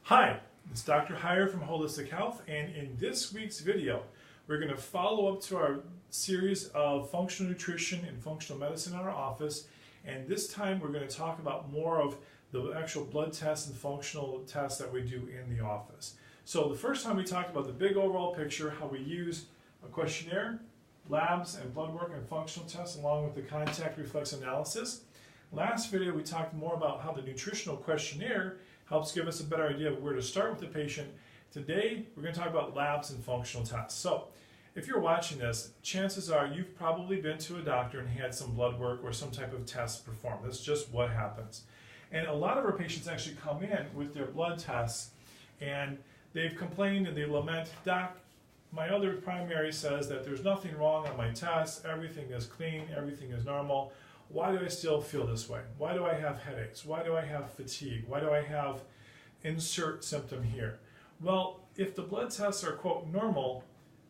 Hi, it's Dr. Heyer from Holistic Health, and in this week's video, we're going to follow up to our series of functional nutrition and functional medicine in our office, and this time we're going to talk about more of the actual blood tests and functional tests that we do in the office. So the first time we talked about the big overall picture, how we use a questionnaire, labs, and blood work and functional tests along with the contact reflex analysis. Last video we talked more about how the nutritional questionnaire helps give us a better idea of where to start with the patient. Today we're going to talk about labs and functional tests. So if you're watching this, chances are you've probably been to a doctor and had some blood work or some type of test performed. That's just what happens. And a lot of our patients actually come in with their blood tests and they've complained and they lament, "Doc, my other primary says that there's nothing wrong on my tests, everything is clean, everything is normal. Why do I still feel this way? Why do I have headaches? Why do I have fatigue? Why do I have insert symptom here?" Well, if the blood tests are, quote, normal,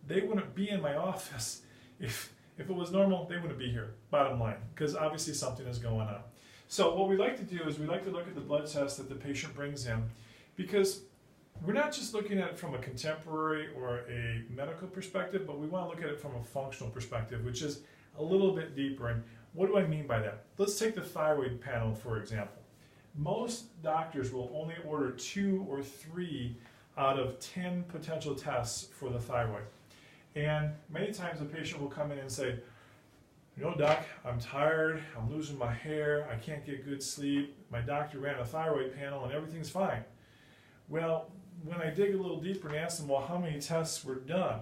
they wouldn't be in my office. If it was normal, they wouldn't be here, bottom line, because obviously something is going on. So what we like to do is we like to look at the blood test that the patient brings in, because we're not just looking at it from a contemporary or a medical perspective, but we want to look at it from a functional perspective, which is a little bit deeper. And what do I mean by that? Let's take the thyroid panel, for example. Most doctors will only order 2 or 3 out of 10 potential tests for the thyroid. And many times the patient will come in and say, "You know, doc, I'm tired, I'm losing my hair, I can't get good sleep, my doctor ran a thyroid panel and everything's fine." Well, when I dig a little deeper and ask them, well, how many tests were done?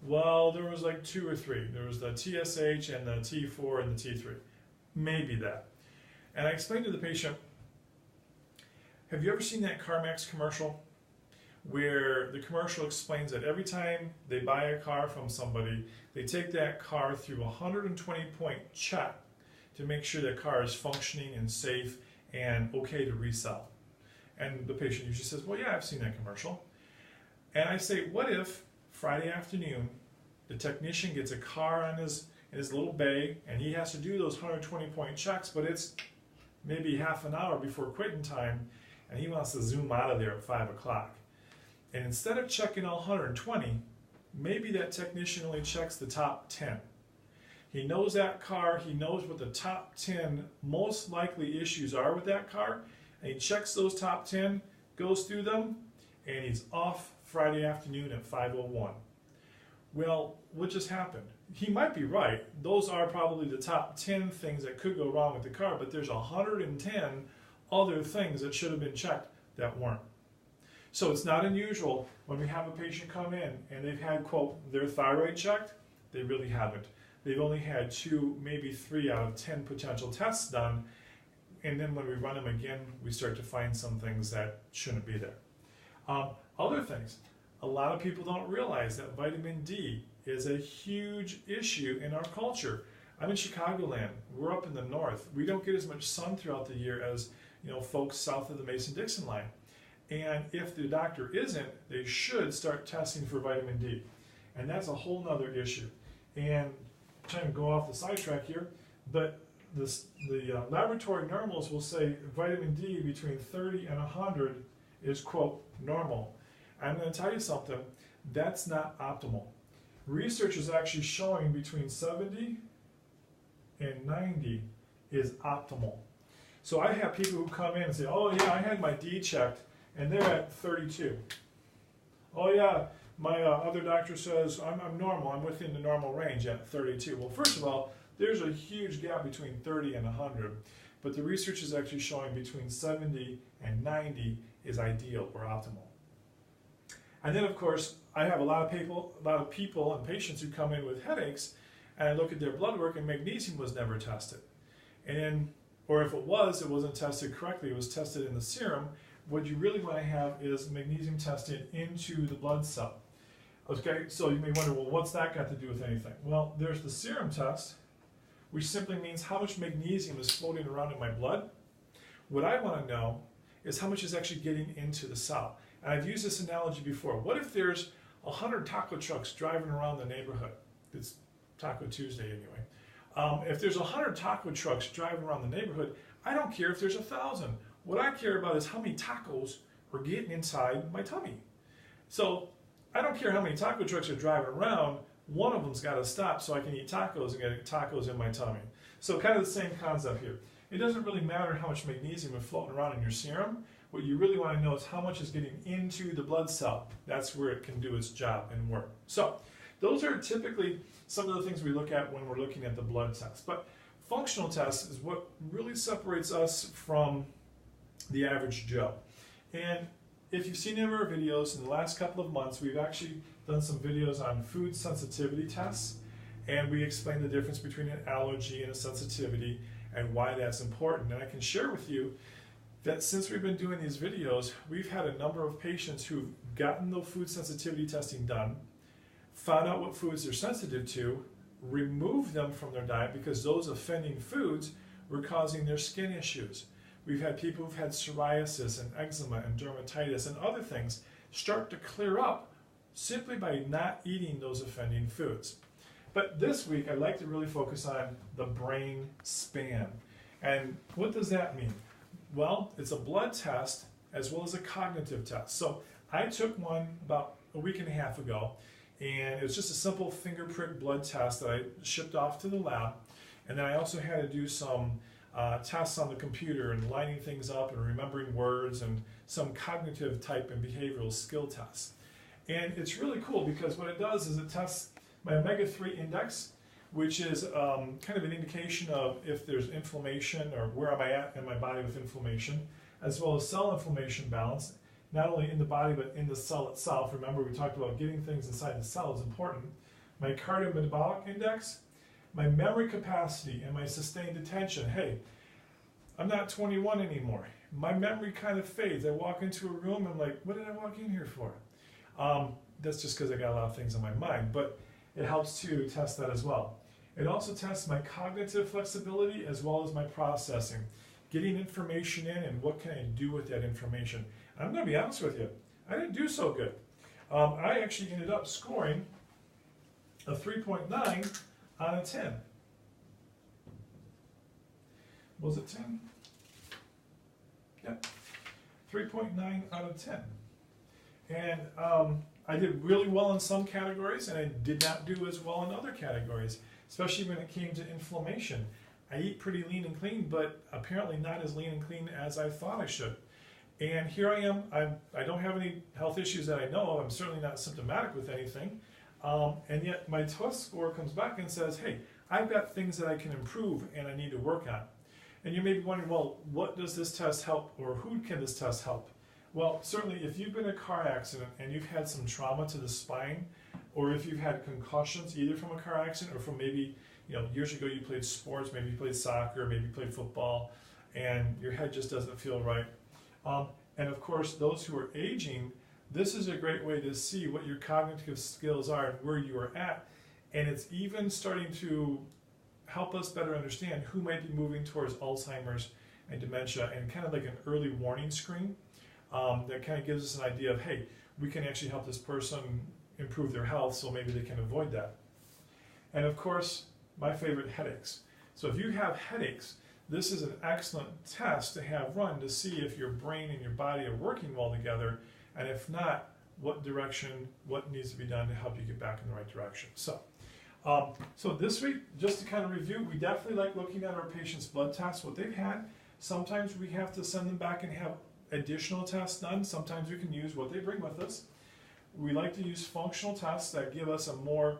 Well, there was like 2 or 3. There was the TSH and the T4 and the T3. Maybe that. And I explained to the patient, have you ever seen that CarMax commercial where the commercial explains that every time they buy a car from somebody, they take that car through a 120-point check to make sure that car is functioning and safe and okay to resell? And the patient usually says, well, yeah, I've seen that commercial. And I say, what if Friday afternoon the technician gets a car in his little bay and he has to do those 120-point checks, but it's maybe half an hour before quitting time and he wants to zoom out of there at 5 o'clock. And instead of checking all 120, maybe that technician only checks the top 10. He knows that car, he knows what the top 10 most likely issues are with that car, and he checks those top 10, goes through them, and he's off Friday afternoon at 5:01. Well, what just happened? He might be right. Those are probably the top 10 things that could go wrong with the car, but there's 110 other things that should have been checked that weren't. So it's not unusual when we have a patient come in and they've had, quote, their thyroid checked. They really haven't. They've only had 2, maybe 3 out of 10 potential tests done. And then when we run them again, we start to find some things that shouldn't be there. Other things, a lot of people don't realize that vitamin D is a huge issue in our culture. I'm in Chicagoland. We're up in the north. We don't get as much sun throughout the year as folks south of the Mason-Dixon line. And if the doctor isn't, they should start testing for vitamin D. And that's a whole nother issue. And I'm trying to go off the sidetrack here, but the laboratory normals will say vitamin D between 30 and 100 is, quote, normal. I'm going to tell you something, that's not optimal. Research is actually showing between 70 and 90 is optimal. So I have people who come in and say, oh yeah, I had my D checked and they're at 32. Oh yeah, my other doctor says I'm normal, I'm within the normal range at 32. Well, first of all, there's a huge gap between 30 and 100, but the research is actually showing between 70 and 90 is ideal or optimal. And then, of course, I have a lot of people and patients who come in with headaches, and I look at their blood work and magnesium was never tested. Or if it wasn't tested correctly, it was tested in the serum. What you really want to have is magnesium tested into the blood cell. Okay, so you may wonder, well, what's that got to do with anything? Well, there's the serum test, which simply means how much magnesium is floating around in my blood. What I want to know is how much is actually getting into the cell. And I've used this analogy before. What if there's 100 taco trucks driving around the neighborhood? It's Taco Tuesday anyway. If there's 100 taco trucks driving around the neighborhood, I don't care if there's 1,000. What I care about is how many tacos or getting inside my tummy. So I don't care how many taco trucks are driving around, one of them's got to stop so I can eat tacos and get tacos in my tummy. So kind of the same concept here. It doesn't really matter how much magnesium is floating around in your serum. What you really want to know is how much is getting into the blood cell. That's where it can do its job and work. So those are typically some of the things we look at when we're looking at the blood test. But functional tests is what really separates us from the average Joe. And if you've seen any of our videos in the last couple of months, we've actually done some videos on food sensitivity tests, and we explain the difference between an allergy and a sensitivity and why that's important. And I can share with you that since we've been doing these videos, we've had a number of patients who've gotten the food sensitivity testing done, found out what foods they're sensitive to, removed them from their diet because those offending foods were causing their skin issues. We've had people who've had psoriasis and eczema and dermatitis and other things start to clear up simply by not eating those offending foods. But this week, I'd like to really focus on the brain span. And what does that mean? Well, it's a blood test as well as a cognitive test. So I took one about a week and a half ago, and it was just a simple finger prick blood test that I shipped off to the lab. And then I also had to do some tests on the computer and lining things up and remembering words and some cognitive type and behavioral skill tests. And it's really cool because what it does is it tests my omega-3 index, which is kind of an indication of if there's inflammation or where am I at in my body with inflammation, as well as cell inflammation balance, not only in the body but in the cell itself. Remember, we talked about getting things inside the cell is important. My cardiometabolic index, my memory capacity, and my sustained attention. Hey, I'm not 21 anymore. My memory kind of fades. I walk into a room, I'm like, what did I walk in here for? That's just because I got a lot of things on my mind, but it helps to test that as well. It also tests my cognitive flexibility as well as my processing, getting information in and what can I do with that information. I'm going to be honest with you, I didn't do so good. I actually ended up scoring a 3.9 out of 10. Was it 10? Yep, 3.9 out of 10. And I did really well in some categories, and I did not do as well in other categories, especially when it came to inflammation. I eat pretty lean and clean, but apparently not as lean and clean as I thought I should. And here I am. I don't have any health issues that I know of. I'm certainly not symptomatic with anything. And yet my test score comes back and says, hey, I've got things that I can improve and I need to work on. And you may be wondering, well, what does this test help, or who can this test help? Well, certainly if you've been in a car accident and you've had some trauma to the spine, or if you've had concussions either from a car accident or from maybe, years ago you played sports, maybe you played soccer, maybe you played football, and your head just doesn't feel right. And of course, those who are aging, this is a great way to see what your cognitive skills are and where you are at. And it's even starting to help us better understand who might be moving towards Alzheimer's and dementia, and kind of like an early warning screen. That kind of gives us an idea of, hey, we can actually help this person improve their health, so maybe they can avoid that. And of course, my favorite, headaches. So if you have headaches, this is an excellent test to have run to see if your brain and your body are working well together, and if not, what needs to be done to help you get back in the right direction. So this week, just to kind of review, we definitely like looking at our patients' blood tests, what they've had. Sometimes we have to send them back and have additional tests done. Sometimes we can use what they bring with us. We like to use functional tests that give us a more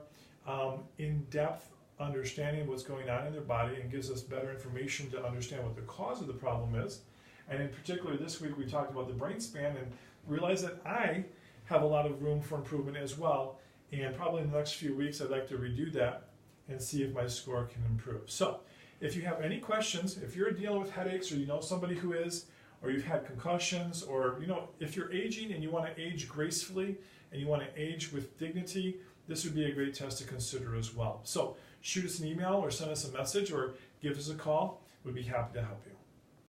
in-depth understanding of what's going on in their body and gives us better information to understand what the cause of the problem is. And in particular, this week we talked about the brain span and realized that I have a lot of room for improvement as well. And probably in the next few weeks, I'd like to redo that and see if my score can improve. So if you have any questions, if you're dealing with headaches or you know somebody who is, or you've had concussions, or if you're aging and you want to age gracefully and you want to age with dignity, this would be a great test to consider as well. So shoot us an email or send us a message or give us a call. We'd be happy to help you.